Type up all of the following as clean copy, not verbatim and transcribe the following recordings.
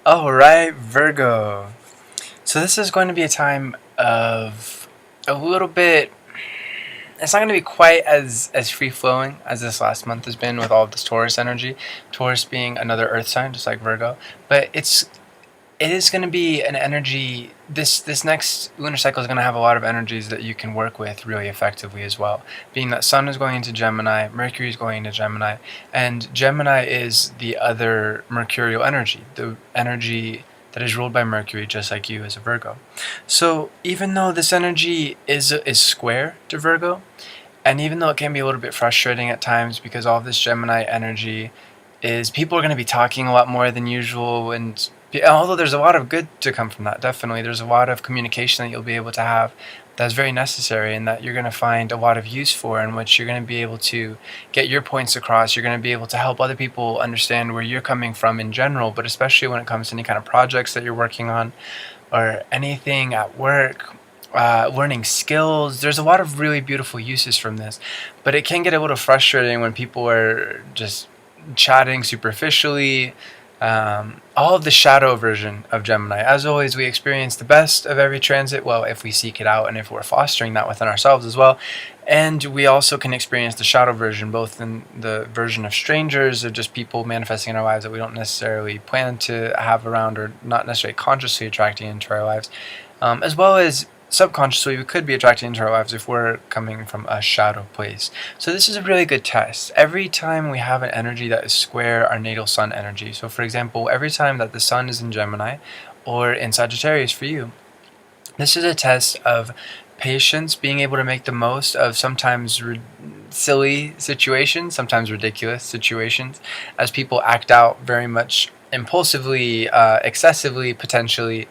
All right, Virgo. So this is going to be a time of a little bit. It's not going to be quite as free flowing as this last month has been with all of this Taurus energy. Taurus being another Earth sign, just like Virgo, but it is going to be an energy. This next lunar cycle is going to have a lot of energies that you can work with really effectively as well. Being that Sun is going into Gemini, Mercury is going into Gemini, and Gemini is the other mercurial energy, the energy that is ruled by Mercury, just like you as a Virgo. So even though this energy is square to Virgo, and even though it can be a little bit frustrating at times because all of this Gemini energy is people are going to be talking a lot more than usual, and although there's a lot of good to come from that, definitely there's a lot of communication that you'll be able to have that's very necessary and that you're going to find a lot of use for, in which you're going to be able to get your points across. You're going to be able to help other people understand where you're coming from in general, but especially when it comes to any kind of projects that you're working on or anything at work. Learning skills. There's a lot of really beautiful uses from this, but it can get a little frustrating when people are just chatting superficially. All of the shadow version of Gemini. As always, we experience the best of every transit, well, if we seek it out and if we're fostering that within ourselves as well. And we also can experience the shadow version, both in the version of strangers or just people manifesting in our lives that we don't necessarily plan to have around or not necessarily consciously attracting into our lives, as well as subconsciously we could be attracted into our lives if we're coming from a shadow place. So this is a really good test. Every time we have an energy that is square our natal sun energy, so for example, every time that the sun is in Gemini or in Sagittarius for you, this is a test of patience, being able to make the most of sometimes silly situations, sometimes ridiculous situations, as people act out very much impulsively, excessively, potentially.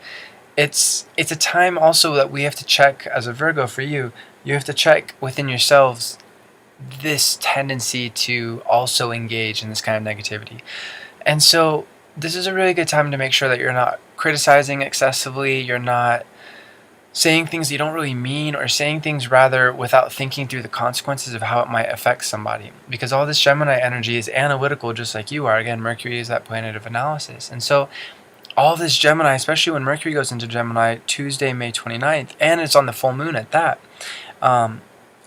It's a time also that we have to check as a Virgo for you. You have to check within yourselves this tendency to also engage in this kind of negativity. And so this is a really good time to make sure that you're not criticizing excessively, you're not saying things you don't really mean, or saying things rather without thinking through the consequences of how it might affect somebody. Because all this Gemini energy is analytical just like you are. Again, Mercury is that planet of analysis. And so all this Gemini, especially when Mercury goes into Gemini Tuesday, May 29th, and it's on the full moon at that,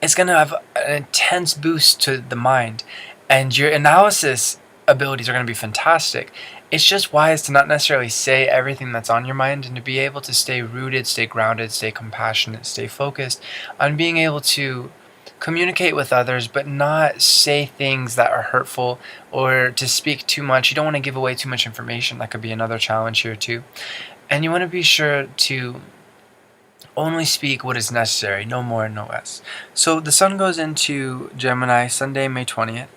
it's going to have an intense boost to the mind, and your analysis abilities are going to be fantastic. It's just wise to not necessarily say everything that's on your mind and to be able to stay rooted, stay grounded, stay compassionate, stay focused on being able to communicate with others, but not say things that are hurtful or to speak too much. You don't want to give away too much information. That could be another challenge here too. And you want to be sure to only speak what is necessary, no more, no less. So the sun goes into Gemini Sunday, May 20th.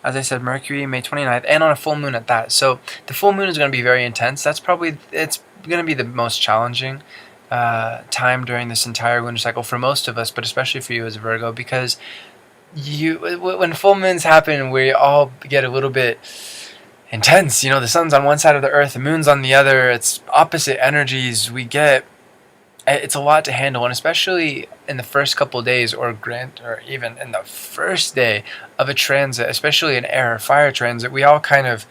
As I said, Mercury, May 29th, and on a full moon at that. So the full moon is going to be very intense. It's going to be the most challenging time during this entire lunar cycle for most of us, but especially for you as a Virgo, because when full moons happen, we all get a little bit intense. You know, the sun's on one side of the earth, the moon's on the other. It's opposite energies. It's a lot to handle, and especially in the first couple of days, or even in the first day of a transit, especially an air or fire transit, we all kind of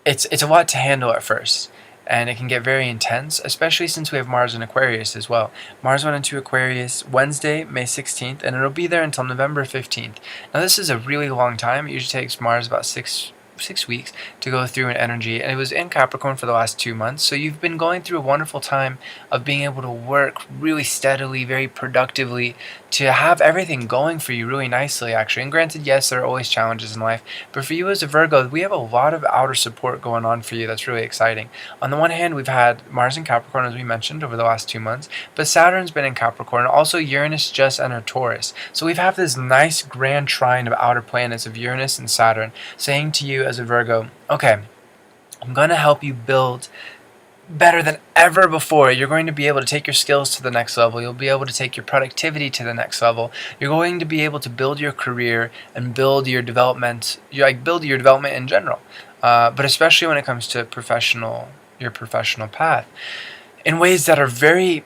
it's a lot to handle at first. And it can get very intense, especially since we have Mars in Aquarius as well. Mars went into Aquarius Wednesday, May 16th, and it'll be there until November 15th. Now, this is a really long time. It usually takes Mars about six weeks to go through an energy, and it was in Capricorn for the last 2 months. So you've been going through a wonderful time of being able to work really steadily, very productively, to have everything going for you really nicely, actually. And granted, yes, there are always challenges in life, but for you as a Virgo, we have a lot of outer support going on for you that's really exciting. On the one hand, we've had Mars in Capricorn, as we mentioned, over the last 2 months, but Saturn's been in Capricorn, also Uranus just entered Taurus. So we've had this nice grand trine of outer planets of Uranus and Saturn saying to you as a Virgo, okay, I'm going to help you build better than ever before. You're going to be able to take your skills to the next level. You'll be able to take your productivity to the next level. You're going to be able to build your career and build your development. Build your development in general, but especially when it comes to your professional path, in ways that are very,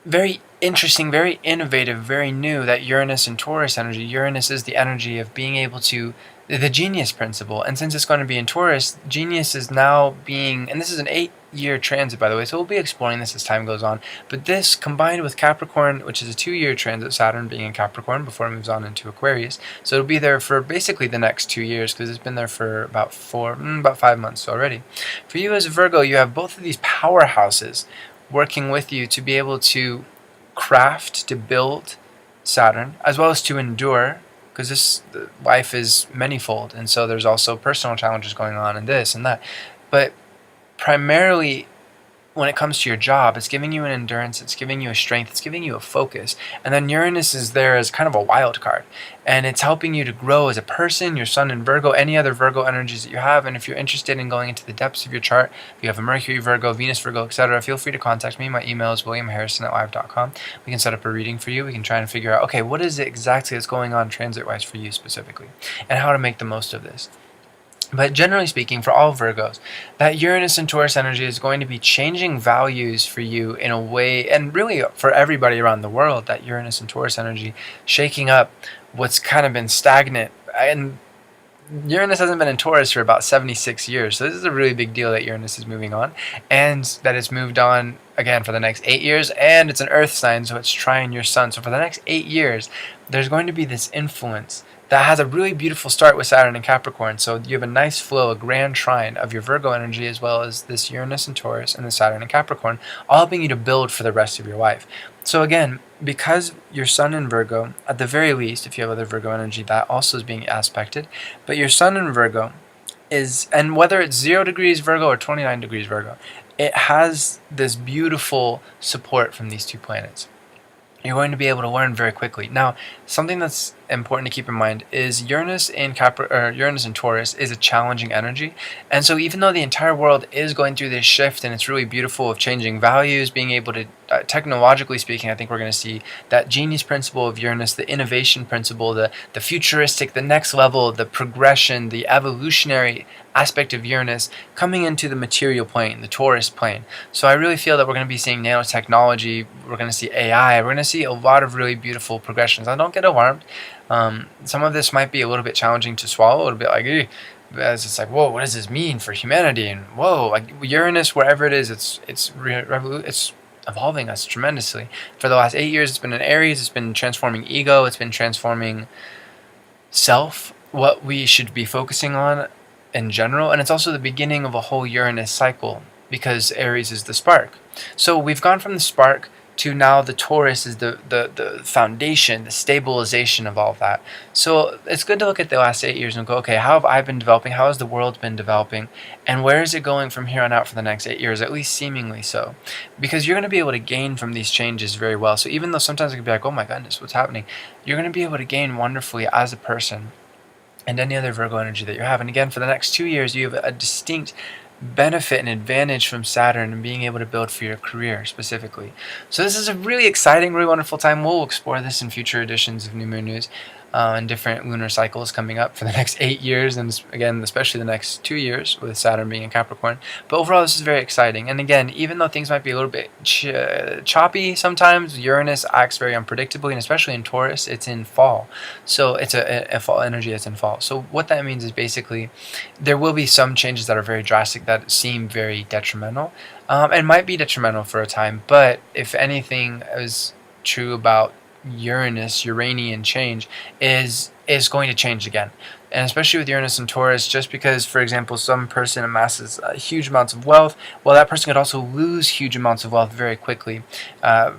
very interesting, very innovative, very new. That Uranus and Taurus energy. Uranus is the energy of being able to the genius principle, and since it's going to be in Taurus, genius is now being, and this is an 8 8-year transit, by the way, so we'll be exploring this as time goes on. But this combined with Capricorn, which is a 2-year transit, Saturn being in Capricorn before it moves on into Aquarius, so it'll be there for basically the next 2 years, because it's been there for about 5 months already. For you as a Virgo, you have both of these powerhouses working with you to be able to craft, to build Saturn, as well as to endure, because this life is manifold, and so there's also personal challenges going on and this and that. But primarily, when it comes to your job, it's giving you an endurance, it's giving you a strength, it's giving you a focus. And then Uranus is there as kind of a wild card. And it's helping you to grow as a person, your sun in Virgo, any other Virgo energies that you have. And if you're interested in going into the depths of your chart, if you have a Mercury Virgo, Venus Virgo, etc., feel free to contact me. My email is williamharrison@live.com. We can set up a reading for you. We can try and figure out, okay, what is it exactly that's going on transit-wise for you specifically, and how to make the most of this. But generally speaking, for all Virgos, that Uranus and Taurus energy is going to be changing values for you in a way, and really for everybody around the world, that Uranus and Taurus energy shaking up what's kind of been stagnant. And Uranus hasn't been in Taurus for about 76 years, so this is a really big deal that Uranus is moving on, and that it's moved on again for the next 8 years, and it's an Earth sign, so it's trine your sun. So for the next 8 years, there's going to be this influence that has a really beautiful start with Saturn and Capricorn. So you have a nice flow, a grand trine of your Virgo energy, as well as this Uranus and Taurus and the Saturn and Capricorn, all helping you to build for the rest of your life. So again, because your sun in Virgo, at the very least, if you have other Virgo energy, that also is being aspected. But your sun in Virgo is, and whether it's 0 degrees Virgo or 29 degrees Virgo, it has this beautiful support from these two planets. You're going to be able to learn very quickly. Now, something that's important to keep in mind is Uranus in Uranus in Taurus is a challenging energy, and so even though the entire world is going through this shift, and it's really beautiful of changing values, being able to technologically speaking, I think we're going to see that genius principle of Uranus, the innovation principle, the futuristic, the next level, the progression, the evolutionary aspect of Uranus coming into the material plane, the Taurus plane. So I really feel that we're going to be seeing nanotechnology, we're going to see AI, we're going to see a lot of really beautiful progressions. Now, don't get alarmed. Some of this might be a little bit challenging to swallow, a little bit like, as it's like, whoa, what does this mean for humanity? And whoa, like Uranus, wherever it is, it's evolving us tremendously. For the last 8 years, it's been in Aries, it's been transforming ego, it's been transforming self, what we should be focusing on in general, and it's also the beginning of a whole Uranus cycle, because Aries is the spark. So we've gone from the spark to now the Taurus is the foundation, the stabilization of all of that. So it's good to look at the last 8 years and go, okay, how have I been developing? How has the world been developing? And where is it going from here on out for the next 8 years, at least seemingly so? Because you're going to be able to gain from these changes very well. So even though sometimes it can be like, oh my goodness, what's happening? You're going to be able to gain wonderfully as a person and any other Virgo energy that you have. And again, for the next 2 years, you have a distinct benefit and advantage from Saturn and being able to build for your career specifically. So this is a really exciting, really wonderful time. We'll explore this in future editions of New Moon News and different lunar cycles coming up for the next 8 years, and again, especially the next 2 years with Saturn being in Capricorn. But overall, this is very exciting. And again, even though things might be a little bit choppy sometimes, Uranus acts very unpredictably, and especially in Taurus, it's in fall. So it's a fall energy that's in fall. So what that means is basically there will be some changes that are very drastic that seem very detrimental, and might be detrimental for a time. But if anything is true about Uranian change, is going to change again. And especially with Uranus and Taurus, just because, for example, some person amasses huge amounts of wealth, well, that person could also lose huge amounts of wealth very quickly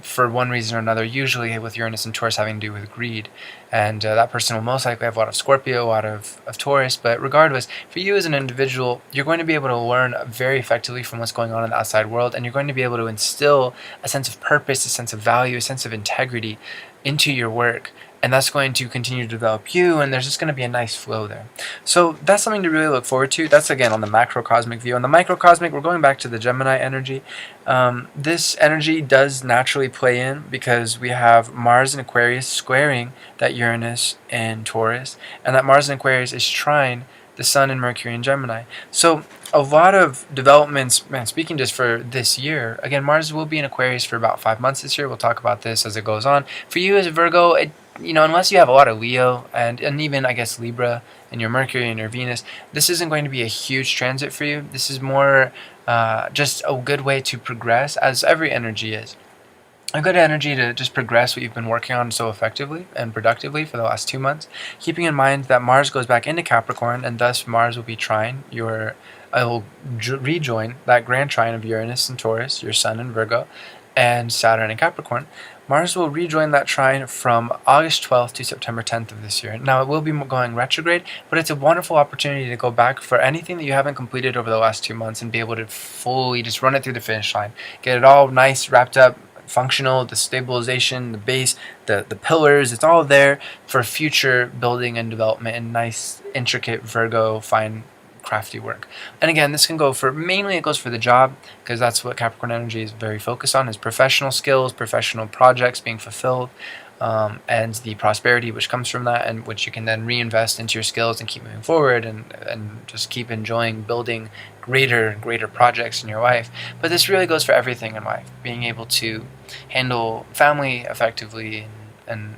for one reason or another, usually with Uranus and Taurus having to do with greed. And that person will most likely have a lot of Scorpio, a lot of Taurus. But regardless, for you as an individual, you're going to be able to learn very effectively from what's going on in the outside world, and you're going to be able to instill a sense of purpose, a sense of value, a sense of integrity into your work. And that's going to continue to develop you, and there's just going to be a nice flow there. So that's something to really look forward to. That's, again, on the macrocosmic view. On the microcosmic, we're going back to the Gemini energy. This energy does naturally play in because we have Mars in Aquarius squaring that Uranus and Taurus, and that Mars in Aquarius is trine the Sun and Mercury in Gemini. So a lot of developments, man, speaking just for this year, again, Mars will be in Aquarius for about 5 months this year. We'll talk about this as it goes on. For you as a Virgo, unless you have a lot of Leo and even, I guess, Libra and your Mercury and your Venus, this isn't going to be a huge transit for you. This is more just a good way to progress, as every energy is. A good energy to just progress what you've been working on so effectively and productively for the last 2 months, keeping in mind that Mars goes back into Capricorn, and thus Mars will be trine I will rejoin that grand trine of Uranus and Taurus, your Sun in Virgo, and Saturn in Capricorn. Mars will rejoin that trine from August 12th to September 10th of this year. Now, it will be going retrograde, but it's a wonderful opportunity to go back for anything that you haven't completed over the last 2 months and be able to fully just run it through the finish line. Get it all nice, wrapped up, functional, the stabilization, the base, the pillars, it's all there for future building and development and nice, intricate Virgo, fine, crafty work. And again, this can go for, mainly it goes for the job, because that's what Capricorn energy is very focused on, is professional skills, professional projects being fulfilled, and the prosperity which comes from that, and which you can then reinvest into your skills and keep moving forward and just keep enjoying building greater and greater projects in your life. But this really goes for everything in life, being able to handle family effectively and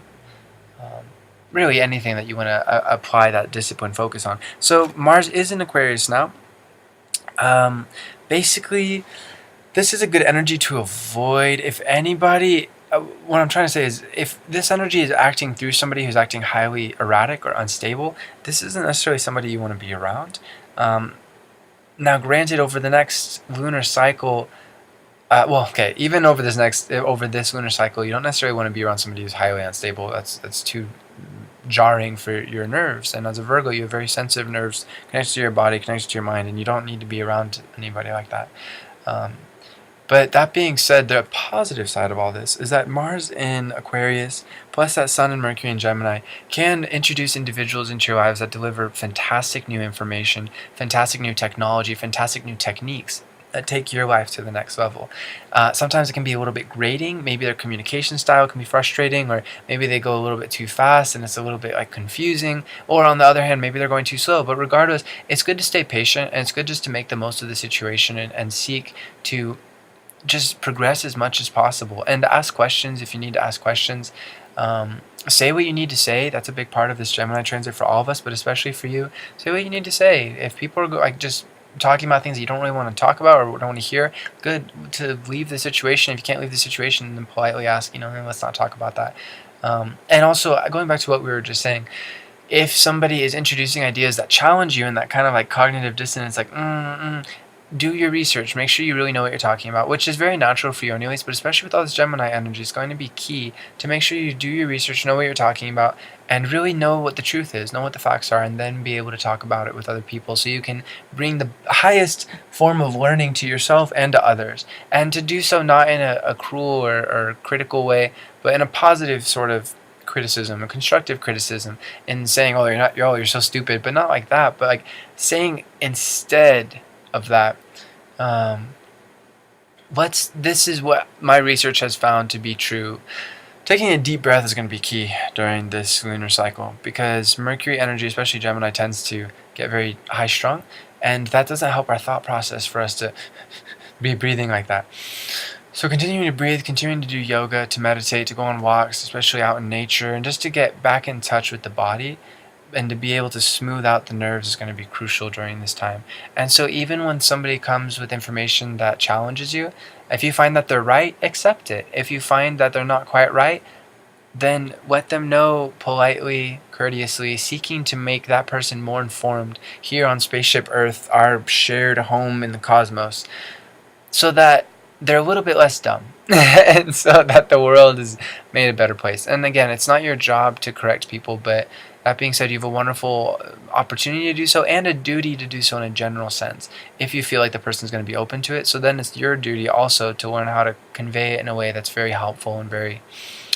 really anything that you want to apply that discipline focus on. So Mars is in Aquarius now. Basically, this is a good energy to avoid. If anybody, what I'm trying to say is, if this energy is acting through somebody who's acting highly erratic or unstable, this isn't necessarily somebody you want to be around. Now, granted, over the next lunar cycle, even over this lunar cycle, you don't necessarily want to be around somebody who's highly unstable. That's too jarring for your nerves. And as a Virgo, you have very sensitive nerves connected to your body, connected to your mind, and you don't need to be around anybody like that. But that being said, the positive side of all this is that Mars in Aquarius, plus that Sun and Mercury in Gemini, can introduce individuals into your lives that deliver fantastic new information, fantastic new technology, fantastic new techniques that take your life to the next level. Sometimes it can be a little bit grating. Maybe their communication style can be frustrating, or maybe they go a little bit too fast and it's a little bit confusing, or on the other hand, maybe they're going too slow. But regardless, it's good to stay patient, and it's good just to make the most of the situation and seek to just progress as much as possible, and ask questions if you need to ask questions. Say what you need to say. That's a big part of this Gemini transit for all of us, but especially for you. Say what you need to say. If people are just talking about things that you don't really want to talk about or don't want to hear, good to leave the situation. If you can't leave the situation, then politely ask, let's not talk about that. And also, going back to what we were just saying, if somebody is introducing ideas that challenge you and that kind of cognitive dissonance, do your research. Make sure you really know what you're talking about, which is very natural for you anyways, but especially with all this Gemini energy, it's going to be key to make sure you do your research, know what you're talking about, and really know what the truth is, know what the facts are, and then be able to talk about it with other people so you can bring the highest form of learning to yourself and to others. And to do so not in a cruel or critical way, but in a positive sort of criticism, a constructive criticism, in saying, you're so stupid, but not like that, but saying instead of that, this is what my research has found to be true. Taking a deep breath is going to be key during this lunar cycle, because Mercury energy, especially Gemini, tends to get very high strung, and that doesn't help our thought process for us to be breathing like that. So continuing to breathe, continuing to do yoga, to meditate, to go on walks, especially out in nature, and just to get back in touch with the body and to be able to smooth out the nerves is going to be crucial during this time. And so even when somebody comes with information that challenges you, if you find that they're right, accept it. If you find that they're not quite right, then let them know politely, courteously, seeking to make that person more informed here on Spaceship Earth, our shared home in the cosmos, so that they're a little bit less dumb and so that the world is made a better place. And again, it's not your job to correct people, but that being said, you have a wonderful opportunity to do so and a duty to do so in a general sense if you feel like the person's going to be open to it. So then it's your duty also to learn how to convey it in a way that's very helpful and very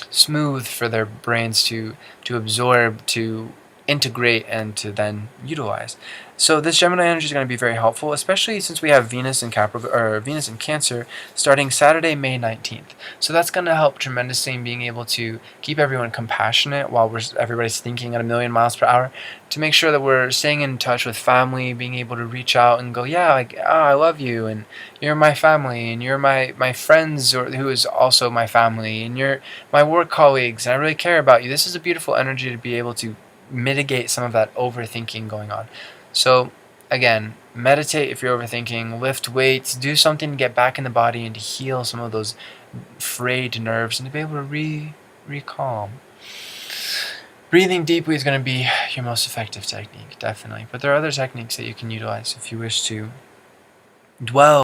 smooth for their brains to absorb, to integrate and to then utilize. So this Gemini energy is going to be very helpful, especially since we have Venus in Capricorn or Venus in Cancer starting Saturday, May 19th. So that's going to help tremendously in being able to keep everyone compassionate while everybody's thinking at a million miles per hour, to make sure that we're staying in touch with family, being able to reach out and go, yeah, like, oh, I love you, and you're my family, and you're my friends, or who is also my family, and you're my work colleagues, and I really care about you. This is a beautiful energy to be able to mitigate some of that overthinking going on. So again, meditate if you're overthinking, lift weights, do something to get back in the body and to heal some of those frayed nerves and to be able to recalm. Breathing deeply is going to be your most effective technique, definitely. But there are other techniques that you can utilize if you wish to dwell